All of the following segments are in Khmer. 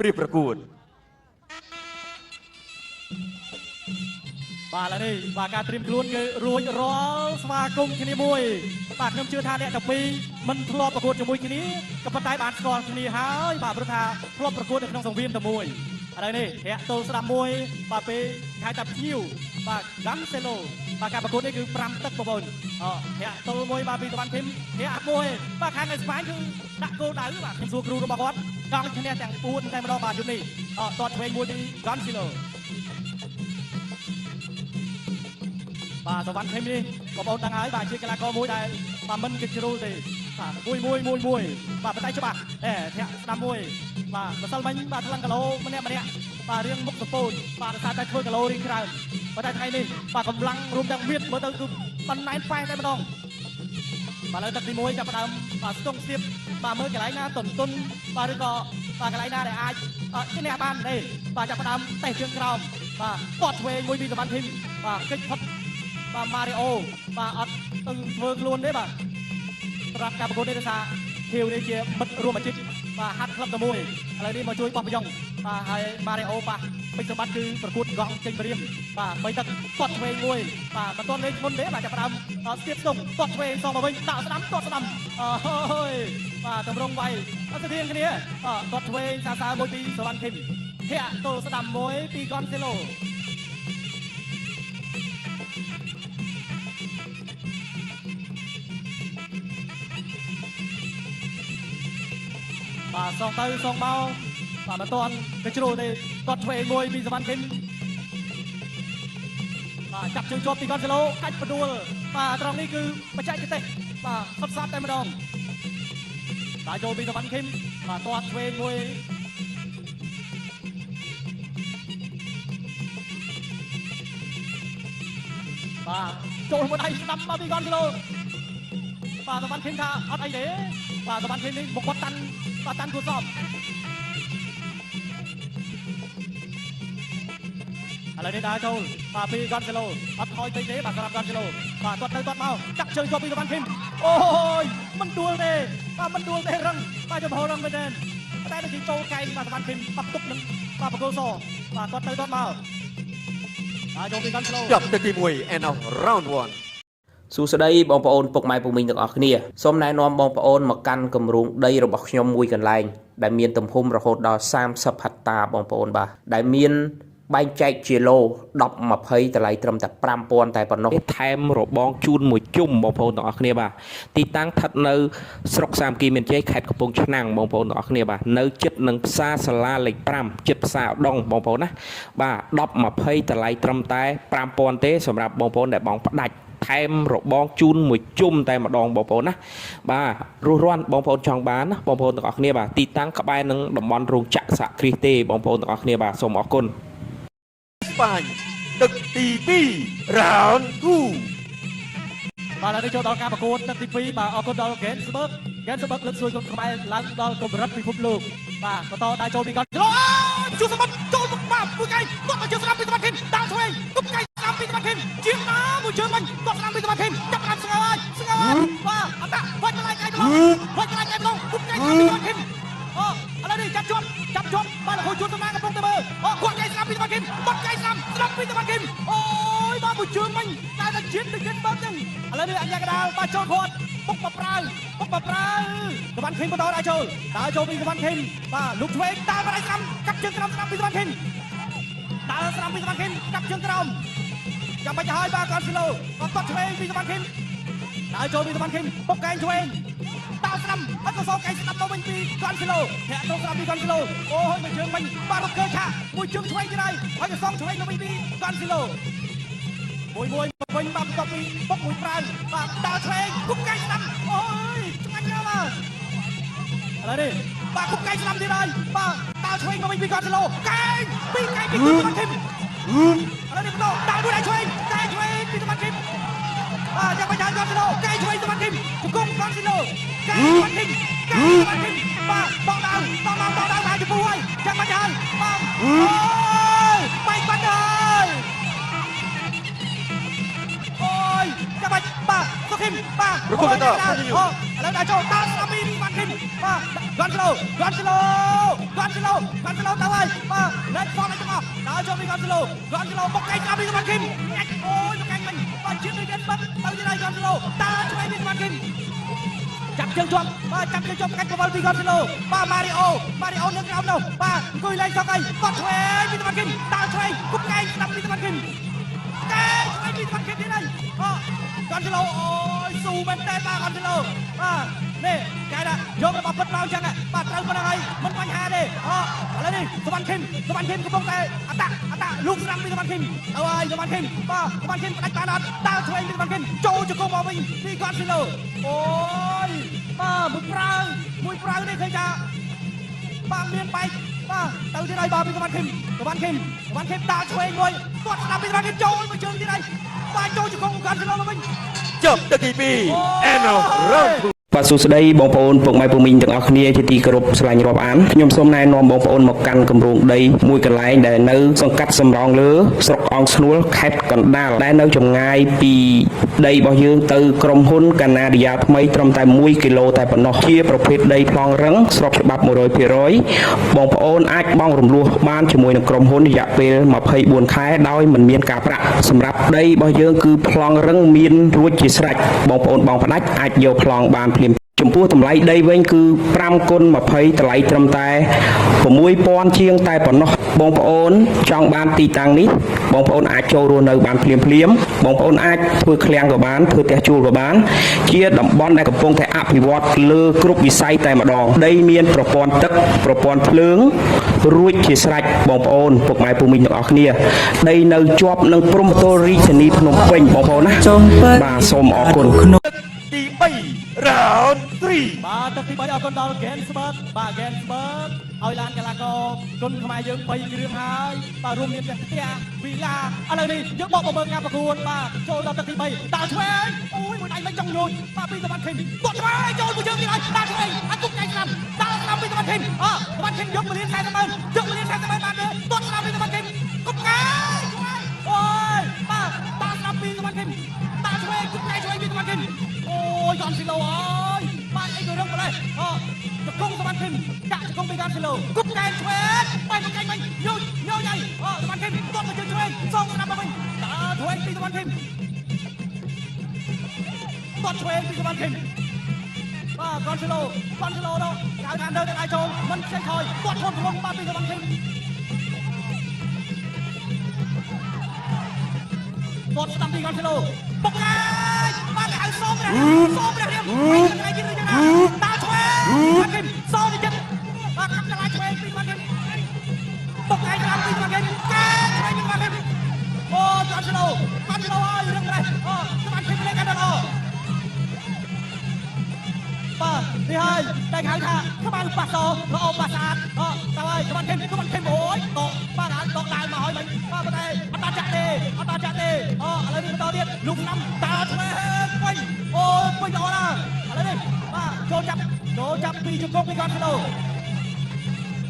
รีบประกวดបាទឥឡូវនេះបាទការត្រៀមខ្លួនគឺរួចរាល់ស្វាគមន៍គ្នាមួយបាទខ្ញុំជឿថាអ្នកទាំងពីរមិនធ្លាប់ប្រកួតជាមួយគ្នាក៏ប៉ុន្តែបានស្គាល់គ្នាហើយបាទព្រោះថាធ្លាប់ប្រកួតនៅក្នុងសង្វៀនតែមួយឥឡូវនេះរាក់ទល់ស្ដាប់មួយបាទពេលហៅថាភ្ញៀវបាទ Ganselo បាទការប្រកួតនេះគឺ5ទឹកបងប្អូនរាក់ទល់មួយបាទពីសុវណ្ណធីមរាក់មួយបាទខាងនៅស្វាយគឺដាក់គោលដៅបាទខ្ញុំសួរគ្រូរបស់គាត់កង់ឈ្នះទាំង4តែម្ដងបាទយប់នេះតតឆ្វេងមួយពី Ganselo បាទសុវណ្ណធីមនេះបងប្អូនដឹងហើយបាទជាកីឡាករមួយដែលបាទមិនគេជ្រុលទេបាទមួយបាទបតៃច្បាស់ធាក់ស្ដាំមួយបាទម្សិលមិញបាទថ្លឹងគីឡូម្នាក់បាទរៀងមុខសពូនបាទដោយសារតែធ្វើគីឡូរៀងច្រើនប៉ុន្តែថ្ងៃនេះបាទកម្លាំងរួមទាំងមានមើលទៅគឺបណ្ណែនប៉ែតែម្ដងបាទលើទឹកទី1ចាប់ផ្ដើមបាទស្ទង់ស្ទាបបាទមើលកន្លែងណាតុនបាទឬក៏បាទកន្លែងណាដែលអាចឈ្នះបានទេបាទចាប់ផ្ដើមតេះជើងក្រោមបាទទាត់ឆ្វេងមួយពីសុវណ្ណធីមបាទកិច្ចផុតបាទម៉ារីអូបាទអត់ទៅធ្វើខ្លួនទេបាទសម្រាប់ការប្រកួតនេះដោយសារធាវនេះជាមិត្តរួមអាជីពបាទហាត់ក្លឹបតែមួយឥឡូវនេះមកជួយបោះប្រយ៉ុងបាទហើយម៉ារីអូបាទពេជ្រសម្បត្តិគឺប្រកួតកង់ចេញព្រាមបាទបីទឹកទាត់ឆ្វេងមួយបាទមិនទាន់លេងមុនទេបាទចាប់ផ្ដើមស្ទាបស្ទង់ទាត់ឆ្វេងសងមកវិញដាក់ស្ដាំទាត់ស្ដាំអូយបាទតម្រង់វាយអត់ស្ទៀងគ្នាទាត់ឆ្វេងសើមួយពីសុវណ្ណធីមធាក់ទល់ស្ដាំមួយពី Ganseloបាទសងទៅសងមកបាទមិនទាន់ទៅជ្រុលទេគាត់ឆ្វេងមួយពីសុវណ្ណធីមបាទចាប់ជើងជាប់ពី Ganselo កាច់ផ្ដួលបាទត្រង់នេះគឺបច្ចេកទេសបាទសុទ្ធសាធតែម្ដងបាទចូលពីសុវណ្ណធីមបាទទាត់ឆ្វេងមួយបាទចូលមួយដៃស្ដាំមកពី Ganselo បាទសុវណ្ណធីមថាអត់អីទេបាទសុវណ្ណធីមនេះមកគាត់តាន់បាទតាន់គូសពឥឡូវនេះដើរចូលបាទពី Ganselo អត់ថយពេកទេបាទសម្រាប់ Ganselo បាទទាត់ទៅទាត់មកចាក់ជើងជាប់ពីសុវណ្ណធីមអូយមិនដួលទេបាទមិនដួលទេរឹងបាទចំហរឹងមែនទេតែដូចជាចូលកែងបាទសុវណ្ណធីមបាត់ទុកនឹងបាទបកគោសបាទទាត់ទៅទាត់មកបាទចូលពី Ganselo ចប់ទឹកទី1 end of round 1សួស្តីបងប្អូនពុកម៉ែពុកមីងទាំងអស់គ្នាសូមណែនាំបងប្អូនមកកាន់គម្រោងដីរបស់ខ្ញុំមួយកន្លែងដែលមានទំហំរហូតដល់30ហិកតាបងប្អូនបាទដែលមានបែងចែកជាឡូ10 20តម្លៃត្រឹមតែ 5000 តែប៉ុណ្ណោះថែមរបងជូនមួយជុំបងប្អូនទាំងអស់គ្នាបាទទីតាំងស្ថិតនៅស្រុកសាមគ្គីមានជ័យខេត្តកំពង់ឆ្នាំងបងប្អូនទាំងអស់គ្នាបាទនៅជិតនឹងផ្សារសាលាលេខ5ជិតផ្សារឧដុង្គបងប្អូនណាបាទ10 20តម្លៃត្រឹមតែ 5000 ទេសម្រាប់បងប្អូនដែលបងផ្ដាច់ថែមរបងជូនមួយជុំតែម្ដងបងប្អូនណាបាទរស់រាន់បងប្អូនចង់បានណាបងប្អូនទាំងអស់គ្នាបាទទីតាំងក្បែរនឹងតំបន់រោងចក្រសហគ្រាសទេបងប្អូនទាំងអស់គ្នាបាទសូមអរគុណបាញ់ទឹកទី2 round 2បាទឥឡូវនេះចូលដល់ការប្រកួតទឹកទី2បាទអរគុណដល់ Gansberg លើកសួរគុំខ្មែរឡើងដល់កម្រិតពិភពលោកបាទបន្តដើរចូលពី Ganselo ជួសសម្បត្តិចូលមកបាទមួយកែគាត់មកជើងស្ដាំពីសុវណ្ណធីមដើរឆ្វេងគុំកែស្ដាំពីសុវណ្ណធីមជាងណាមួយជើងវិញគាត់ស្ដាំពីសុវណ្ណធីមចាប់បានស្ងើហើយបាទអត់ដាក់វ៉ាច់កន្លែងកែម្ដងគុំកែស្ដាំពីសុវណ្ណធីមឥឡូវនេះចាប់ជាប់បាទលោកជួនសម្មាកំពុងទៅមើលគាត់កែស្ដាំពីសុវណ្ណធីមគាត់កែស្ដាំពីសុវណ្ណធីមអូយបាទមួយជើងវិញតែជាតិទៅចិត្តបើចឹងឥឡូវនេះអញ្ញាកដាលបាទចូលគាត់ពុកបប្រើសុវណ្ណធីមបន្តដើរចូលពីសុវណ្ណធីមបាទលោកឆ្វេងដើរមកដៃស្ដាំកាប់ជើងក្រោមស្ដាំពីសុវណ្ណធីមដើរស្ដាំពីសុវណ្ណធីមកាប់ជើងក្រោមចាំបាច់ទៅហើយបាទ Ganselo គាត់ទាត់ឆ្វេងពីសុវណ្ណធីមដើរចូលពីសុវណ្ណធីមពុកកែងឆ្វេងដើរស្ដាំអត់ក៏សងកែងស្ដាំមកវិញពី Ganselo ធាក់ចូលស្ដាំពី Ganselo អូយមួយជើងវិញបាទរកកើឆាមួយជើងឆ្វេងទៀតហើយក៏សងឆ្វេងមកវិញពី Ganselo មួយវិញបាទបន្ទាប់ពីពុកមួយប្រើបាទដើរឆ្វេងគុំកែងស្ដាំអូយឆ្ងាញ់ណាស់បាទឥឡូវនេះបាទគុំកែងស្ដាំទៀតហើយបាទដើរឆ្វេងមកវិញពី Ganselo កែងពីសុវណ្ណធីមឥឡូវនេះបន្តដើរមួយដៃឆ្វេងពីសុវណ្ណធីមបាទយ៉ាងមិនយ៉ាង Ganselo កែងឆ្វេងសុវណ្ណធីមជង្គង់ Ganselo កែងសុវណ្ណធីមបាទបងដើរហើយចំពោះហើយយ៉ាងមិនយ៉ាងបាទអូយបែកបាត់ហើយអូយចាំបាច់បាទសុខធីមបាទប្រកួតបន្តឥឡូវដើរចូលដើរស្ដាំពីសុវណ្ណធីមបាទ Gonzalo Gonzalo Gonzalo Gonzalo ទៅហើយបាទលេខផងទាំងអស់ដល់ចូលពី Gonzalo Gonzalo បុកកែងតាមពី Saman Kim អូយបុកកែងវិញបាទជិះទៅទៀតបាត់ទៅទៀតហើយ Gonzalo តើឆ្វេងពី Saman Kim ចាប់ជើងជាប់បាទចាប់ជើងជាប់កាច់បវលពី Gonzalo បាទ Mario នៅក្រោមនោះបាទអង្គុយលេងសក់អីគាត់ឆ្វេងពី Saman Kim តើឆ្វេងបុកកែងស្ដាប់ពី Saman Kim កែឆ្វេងពី Saman Kim ទៀតហើយGonzalo អូយស៊ូមែនតើបាទ Gonzalo បាទនេះកែដាក់យករបស់ពិតមកអញ្ចឹងបាទត្រូវប៉ុណ្ណឹងហើយមិនបញ្ហាទេឥឡូវនេះ Saman Kim កំពុងតែអតាលូកស្រាំពី Saman Kim ទៅហើយ Saman Kim បាទ Saman Kim ផ្ដាច់បានអត់តើឆ្វេងពី Saman Kim ចូលជង្គង់មកវិញពី Gonzalo អូយបាទមួយប្រាំងនេះឃើញថាបាទមានបែកបាទទៅទៀតហើយបាទពី Saman Kim តើឆ្វេងមួយគាត់ស្ដាប់ពី Saman Kim ចូលមកជើងទៀតហើយបាទចូលជង្គង់ Gonzalo មកវិញ ចប់ទឹកទី2 end of round 2 បាទសួស្តីបងប្អូនពុកម៉ែពុកមីងទាំងអស់គ្នាជាទីគោរពស្រឡាញ់រាប់អានខ្ញុំសូមណែនាំបងប្អូនមកកាន់គម្រោងដីមួយកន្លែងដែលនៅសង្កាត់សំរោងលើស្រុកអង្គស្នួលខេត្តកណ្ដាលដែលនៅចម្ងាយពីដីរបស់យើងទៅក្រុមហ៊ុនកាណាឌីយ៉ាថ្មីត្រឹមតែ1គីឡូតែប៉ុណ្ណោះជាប្រភេទដីប្លង់រឹងស្របច្បាប់ 100% បងប្អូនអាចបង់រំលោះបានជាមួយនឹងក្រុមហ៊ុនរយៈពេល24ខែដោយមិនមានការប្រាក់សម្រាប់ដីរបស់យើងគឺប្លង់រឹងមានរួចជាស្រេចបងប្អូនបងផ្ដាច់អាចយកប្លង់បានភ្លាមចំពោះតម្លៃដីវិញគឺ5គុណ20តម្លៃត្រឹមតែ6000ជាងតែប៉ុណ្ណោះបងប្អូនចង់បានទីតាំងនេះបងប្អូនអាចចូលរស់នៅបានភ្លាមបងប្អូនអាចធ្វើឃ្លាំងក៏បានធ្វើផ្ទះជួលក៏បានជាតំបន់ដែលកំពុងតែអភិវឌ្ឍលើគ្រប់វិស័យតែម្ដងដីមានប្រព័ន្ធទឹកប្រព័ន្ធភ្លើងរួចជាស្រេចបងប្អូនពុកម៉ែពុកមីងទាំងអស់គ្នាដីនៅជាប់នឹងព្រំប្រទល់រាជធានីភ្នំពេញបងប្អូនណាបាទសូមអរគុណទី3 round 3 បាទទឹកទី3អរគុណដល់ Gensberg បាទ Gensberg ឲ្យឡានកីឡាករគុណខ្មែរយើង3គ្រឿងហើយបាទរួមមានផ្ទះវីឡាឥឡូវនេះយើងបកមើលការប្រកួតបាទចូលដល់ទឹកទី3តាឆ្វេងអូយមួយដៃមិនចង់ញូចបាទពី Saman Kim គាត់ឆ្វេងចូលមួយជើងទៀតហើយតាឆ្វេងអត់គុកដៃស្ដាប់តាស្ដាប់ពី Saman Kim Saman Kim យកមកលៀន40,000បានទេគាត់ស្ដាប់ពី Saman Kim គុកដៃអូយបាទតាស្ដាប់ពី Saman Kim តាឆ្វេងគុកដៃឆ្វេងពី Saman Kim អូយ Gonzalo អើយបាទអីក៏រឹងម្លេះជង្គង់ Saman Kim ដាក់ជង្គង់ពី Gonzalo គុកកែងឆ្វេងបែរមកកែងវិញញយហើយ Saman Kim គាត់មកជើងឆ្វេងសងស្ដាប់មកវិញតើឆ្វេងពី Saman Kim គាត់ឆ្វេងពី Saman Kim បាទ Gonzalo នោះហៅថានៅតែដៃចូលមិនខ្ជិលថយគាត់ឈុតក្នុងបាទពី Saman Kim គាត់ស្ដាប់ពី Gonzalo បុកកែងបាទហៅសូមព្រះរៀងថ្ងៃទៀតយ៉ាងណាតាឆ្វេង Saman Kim សូមទៀតបាទកាត់ឆ្វេងពី Saman Kim បុកកែងតាមពី Saman Kim កែឆ្វេងពី Saman Kim អូ Gonzalo ហើយរឿងម្លេះSaman Kim លេងកាន់តែល្អបាទនេះហើយតែហៅថាក្បាលប៉ាសល្អប៉ាស្អាតតើហើយ Saman Kim អូយតបាទដកដាវមកហើយវិញបាទតែអត់បានចាក់ទេឥឡូវនេះបន្តទៀតលុកឆ្នាំតើឆ្វេងវិញអូយពេញល្អណាស់ឥឡូវនេះបាទចូលចាប់ពីជង្គង់ពី Gonzalo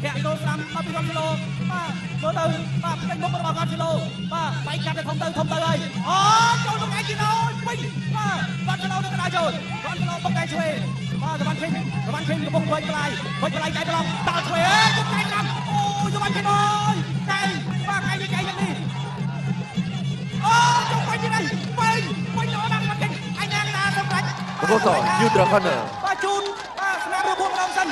ធាក់ចូលស្ដាំមកពី Gonzalo បាទចូលទៅបាទពេញមុខរបស់ Gonzalo បាទបែកកាត់ទៅធំទៅហើយចូលទៅឯងទៀតអូយវិញបាទ Gonzalo ទៅកណ្ដាលចូល Gonzalo បុកដៃឆ្វេងបាទ Saman Kim កំពុងវិចផ្លាយដៃប្រឡងតើឆ្វេងបុកដៃតាមអូយ Saman Kim អូយដៃបាទកែយ៉ាងនេះចុះវិញទៀតវិញល្អណាស់ Saman Kim អញណាស់សម្រាប់ ប្រកបត Neutral Corner បាទជូនបាទស្នាមរបួសម្ដងសិន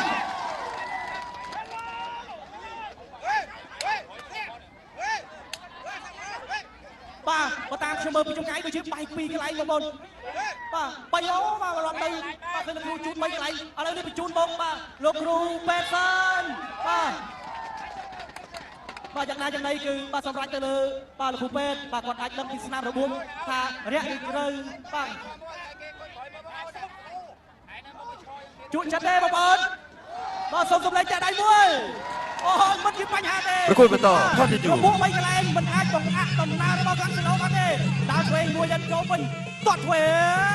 បាទបើតាមខ្ញុំមើលពីចុងកាយដូចជាបែកពីកន្លែងបងប្អូនបាទ3អូបាទរត់ទៅបាទគឺលោកគ្រូជូន3កន្លែងឥឡូវនេះបញ្ជូនមកបាទលោកគ្រូពេទ្យសិនបាទយ៉ាងណាយ៉ាងណីគឺបាទសម្រាប់ទៅលើបាទលោកគ្រូពេទ្យបាទគាត់អាចដឹងពីស្នាមរបួសថារយៈនេះត្រូវបាទជួនចិត្តទេបងប្អូនបាទសូមសម្លេងចាក់ដៃមួយអូយមិនជាបញ្ហាទេប្រកួតបន្តខុសទី2ពួក3កន្លែងមិនអាចបង្អាក់ដំណើររបស់ Gonzalo បានទេដើរឆ្វេងមួយយកចូលវិញទាត់ឆ្វេ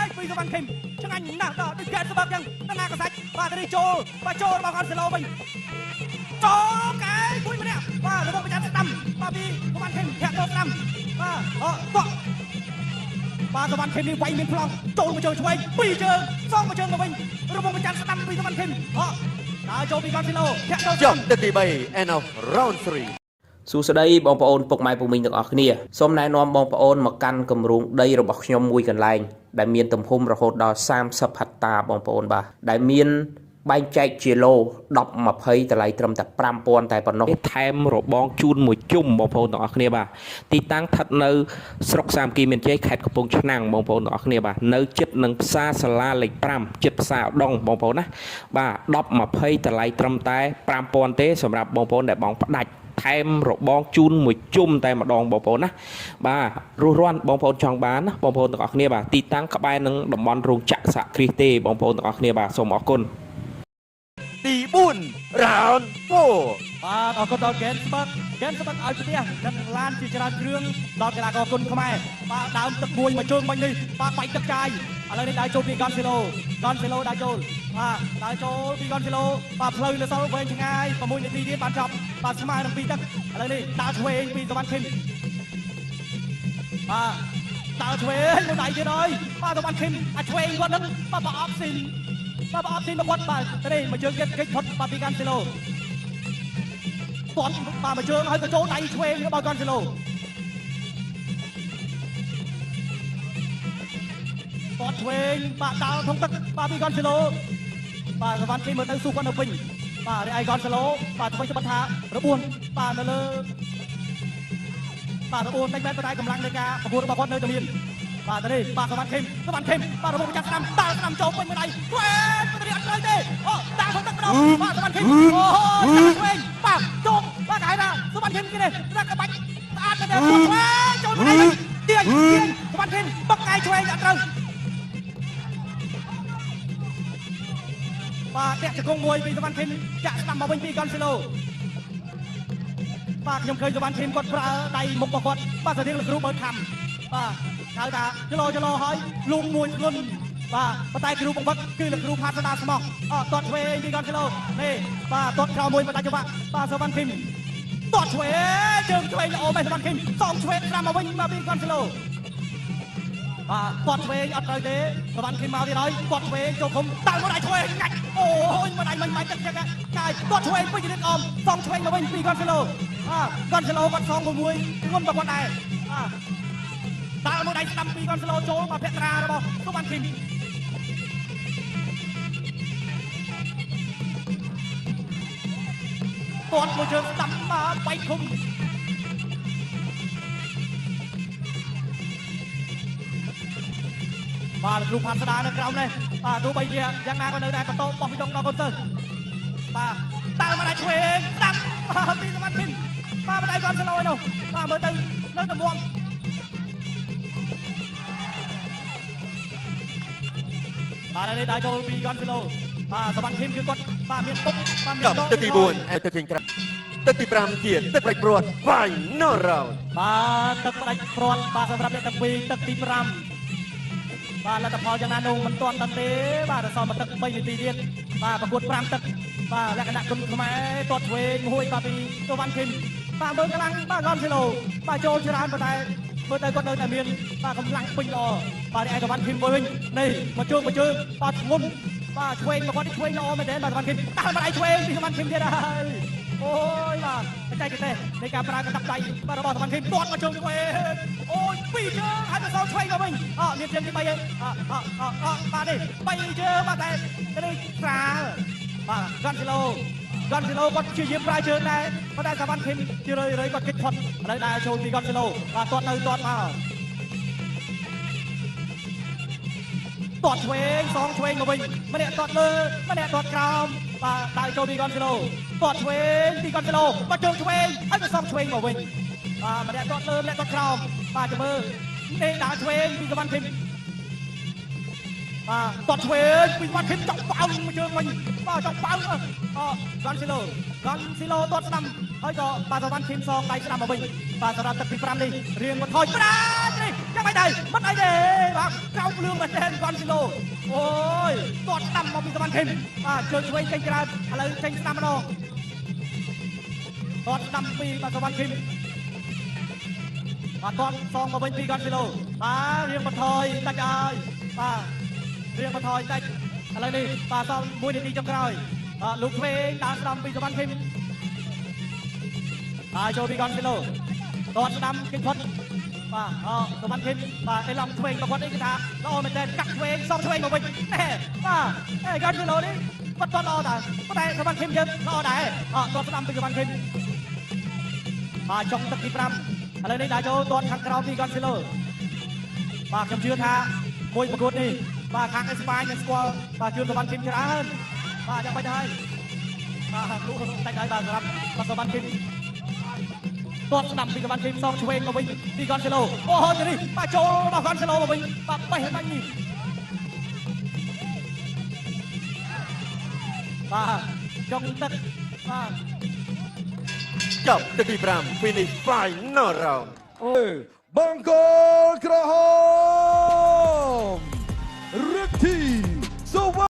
ងពី Saman Kim ឆ្ងាញ់ណាស់ដល់ដូច Gensberg ចឹងណាកសាច់បាទនេះចូលរបស់ Gonzalo វិញចូលកែមួយម្នាក់បាទរបស់ប្រចាំស្ដាំបាទពី Saman Kim ធាក់ចូលស្ដាំបាទទាត់បាទ Saman Kim នេះវាយមានប្លង់ចូលមកជើងឆ្វេង2ជើងសងមកជើងមកវិញរបស់ប្រចាំស្ដាំពី Saman Kim ដើរចូលពីកនស៊ីឡូធាក់ចូល ចប់ទឹកទី3 end of round 3 សួស្តីបងប្អូនពុកម៉ែពុកមីងទាំងអស់គ្នាសូមណែនាំបងប្អូនមកកាន់គម្រោងដីរបស់ខ្ញុំមួយកន្លែងដែលមានទំហំរហូតដល់30ហិកតាបងប្អូនបាទដែលមានបែងចែកជាឡូ10 20តម្លៃត្រឹមតែ 5000 តែប៉ុណ្ណោះថែមរបងជូនមួយជុំបងប្អូនទាំងអស់គ្នាបាទទីតាំងស្ថិតនៅស្រុកសាមគ្គីមានជ័យខេត្តកំពង់ឆ្នាំងបងប្អូនទាំងអស់គ្នាបាទនៅជិតនឹងផ្សារសាលាលេខ5ជិតផ្សារឧដុង្គបងប្អូនណាបាទ10 20តម្លៃត្រឹមតែ 5000 ទេសម្រាប់បងប្អូនដែលបងផ្ដាច់ថែមរបងជូនមួយជុំតែម្ដងបងប្អូនណាបាទរស់រាន់បងប្អូនចង់បានណាបងប្អូនទាំងអស់គ្នាបាទទីតាំងក្បែរនឹងតំបន់រោងចក្រសហគ្រាសទេបងប្អូនទាំងអស់គ្នាបាទសូមអរគុណទី4 round 4បាទអរគុណដល់ហ្គេនស្បឹកឲ្យផ្ទះនិងឡានជាច្រើនគ្រឿងដល់កីឡាករគុណខ្មែរបាទដើមទឹកមួយជើងមិញនេះបាទបាច់ទឹកចាយឥឡូវនេះដើរចូលពីកនស៊ីឡូដើរចូលបាទដើរចូលពីកនស៊ីឡូបាទផ្លូវលើសល់វែងឆ្ងាយ6នាទីទៀតបានចប់បាទស្មើនឹង2ទឹកឥឡូវនេះដើរឆ្វេងពីសវណ្ណខេមបាទដើរឆ្វេងមួយដៃទៀតហើយបាទសវណ្ណខេមអាចឆ្វេងគាត់នឹងបាទប្រអប់ស៊ីនបាទប្រអប់ស៊ីនរបស់គាត់បាទនេះមកជើងគេចផុតបាទពីកនស៊ីឡូគាត់បាទមកជើងហើយក៏ចូលដៃឆ្វេងរបស់កនស៊ីឡូគាត់ឆ្វេងបាទដើរធំទឹកបាទពីកនស៊ីឡូបាទសវណ្ណខេមមើលទៅស៊ូគាត់នៅវិញបាទរីឯកនស៊ីឡូបាទថ្មីច្បាស់ថារបួនបាទនៅលើបាទរបួនតែបែបតែកម្លាំងនៃការប្រកួតរបស់គាត់នៅតែមានបាទនេះបាទសវណ្ណខេមបាទរបួនចាក់ស្ដាំដើរស្ដាំចូលពេញមួយដៃឆ្វេងមិនរៀនអត់ត្រូវទេអូដើរធំទឹកម្ដងបាទសវណ្ណខេមអូឆ្វេងបាទជុំបាទគេថាសវណ្ណខេមគេនេះរកក្បាច់ស្អាតទៅឆ្វេងចូលមួយដៃទាញសវណ្ណខេមបឹកកាយឆ្វេងអត់ត្រូវបាទតាក់ជង្គង់មួយពីសវណ្ណខេមចាក់ស្ដាំមកវិញពីកនស៊ីឡូបាទខ្ញុំឃើញសវណ្ណខេមគាត់ប្រើដៃមុខរបស់គាត់បាទស្រៀងលោកគ្រូបើខំបាទហៅថាចលោហើយលងមួយធ្ងន់បាទប៉ុន្តែគ្រូបង្វឹកគឺលោកគ្រូផាត់ស្ដារស្មោះទាត់ឆ្វេងពីកនស៊ីឡូនេះបាទទាត់ក្រោយមួយបដាច់ចង្វាក់បាទសវណ្ណខេមទាត់ឆ្វេងជើងឆ្វេងល្អមែនសវណ្ណខេមសងឆ្វេងស្ដាំមកវិញបាទពីកនស៊ីឡូបាទគាត់ឆ្វេងអត់ត្រូវទេសវណ្ណខេមមកទៀតហើយគាត់ឆ្វេងចូលគុំតើមកដៃឆ្វេងងាច់អូយមកដៃមិនបាច់ទឹកចឹងកាយគាត់ឆ្វេងពេញទៀតអមសងឆ្វេងមកវិញពីកនស៊ីឡូកនស៊ីឡូគាត់សងមួយធ្ងន់របស់គាត់ដែរតើមកដៃស្ដាំពីកនស៊ីឡូចូលមកភក្ត្រារបស់សវណ្ណខេមគាត់មួយជើងស្ដាំមកបែកឃុំបាទគ្រូផាត់ស្ដារនៅក្រោមនេះបាទទោះបីជាយ៉ាងណាក៏នៅតែបន្តបោះពីដងដល់កូនសិស្សបាទតើមកដៃឆ្វេងស្ដាំពីសវណ្ណខេមបាទមកដៃកនស៊ីឡូឯនោះបាទមើលទៅនៅតែមួមបាទនេះដៃចូលពីកនស៊ីឡូបាទសវណ្ណខេមគឺគាត់បាទមានពុកបាទមានដងទឹកទី4ទឹកទី5ទឹកទី5ទៀតទឹកផ្ដាច់ព្រាត់ final round បាទទឹកផ្ដាច់ព្រាត់បាទសម្រាប់អ្នកទាំងពីរទឹកទី5បាទលទ្ធផលយ៉ាងណានោះមិនទាន់ដល់ទេបាទរសល់មកទឹក3នាទីទៀតបាទប្រកួត5ទឹកបាទលក្ខណៈគុណខ្មែរទាត់ឆ្វេងមួយបាទពីសវណ្ណខេមបាទមើលកម្លាំងបាទកនស៊ីឡូបាទចូលច្រើនប៉ុន្តែមើលទៅគាត់នៅតែមានបាទកម្លាំងពេញល្អបាទឯកសវណ្ណខេមវិញនេះមកជើងបាទធ្ងន់បាទឆ្វេងមកគាត់ឆ្វេងល្អមែនទេបាទសវណ្ណខេមតាំងមកដៃឆ្វេងពីសវណ្ណខេមទៀតហើយអូយបាទបច្ចេកទេសនៃការប្រើកណ្ដាប់ដៃបាទរបស់សវណ្ណខេមទាត់មកជើងឆ្វេងអូយពីរជើងហើយទៅសងឆ្វេងមកវិញមានជើងទី3ហើយបាទនេះ3ជើងបាទតែនេះស្រាលបាទកនស៊ីឡូគាត់ជាយាមប្រើជើងដែរប៉ុន្តែសវណ្ណខេមជារឿយគាត់គេចផុតឥឡូវដើរចូលពីកនស៊ីឡូបាទទាត់មកទាត់ឆ្វេងសងឆ្វេងមកវិញម្នាក់ទាត់លើម្នាក់ទាត់ក្រោមបាទដើរចូលពីកនស៊ីឡូទាត់ឆ្វេងពីកនស៊ីឡូបាទជើងឆ្វេងហើយទៅសងឆ្វេងមកវិញបាទម្នាក់ទាត់លើម្នាក់ទាត់ក្រោមបាទចាំមើលនេះដើរឆ្វេងពីសវណ្ណខេមបាទទាត់ឆ្វេងពីសវណ្ណខេមចង់ប៉ោងមួយជើងវិញបាទចង់ប៉ោងកនស៊ីឡូទាត់ស្ដាំហើយក៏បាទសវណ្ណខេមសងដៃស្ដាំមកវិញបាទសម្រាប់ទឹកទី5នេះរៀងមកថយប្រានេះចាំមិនដែរមិនអីទេបាទក្រោមលឿងមែនទេកនស៊ីឡូអូយទាត់ស្ដាំមកពីសវណ្ណខេមបាទជើងឆ្វេងចេញច្រើនឥឡូវចេញស្ដាំម្ដងទាត់ស្ដាំពីបាទសវណ្ណខេមបាទទាត់សងមកវិញពីកនស៊ីឡូបាទរៀងមកថយដាច់ហើយបាទរៀងមកថយដាច់ឥឡូវនេះបាទសង1នាទីចុងក្រោយ លោកឆ្វេងដើរស្ដាំពីសុវណ្ណឃឹមហើយចូលពីកនស៊ីឡូតតស្ដាំគិតផុតបាទសុវណ្ណឃឹមបាទឯឡំឆ្វេងរបស់គាត់នេះគឺថាល្អមែនទែនកាត់ឆ្វេងសងឆ្វេងមកវិញណែបាទកនស៊ីឡូនេះបាត់ល្អដែរប៉ុន្តែសុវណ្ណឃឹមយើងល្អដែរតស្ដាំពីសុវណ្ណឃឹមបាទចុងទឹកទី5ឥឡូវនេះដើរចូលតខាងក្រោមពីកនស៊ីឡូបាទខ្ញុំជឿថាមួយប្រកួតនេះបាទខាងអេស្ប៉ាញនឹងស្គាល់បាទជួនសុវណ្ណឃឹមច្រើនបាទយ៉ាងម៉េចទៅហើយបាទលោកតែហើយបាទសម្រាប់បាទសុវណ្ណឃឹមតស្ដាំពីសុវណ្ណឃឹមសងឆ្វេងមកវិញពីកនស៊ីឡូអូហូនេះបាទចូលរបស់កនស៊ីឡូមកវិញបាទបេះបាញ់នេះបាទចុងទឹកបាទ ចប់ទឹកទី5 finish final round បង្គោលក្រហមរឹកធី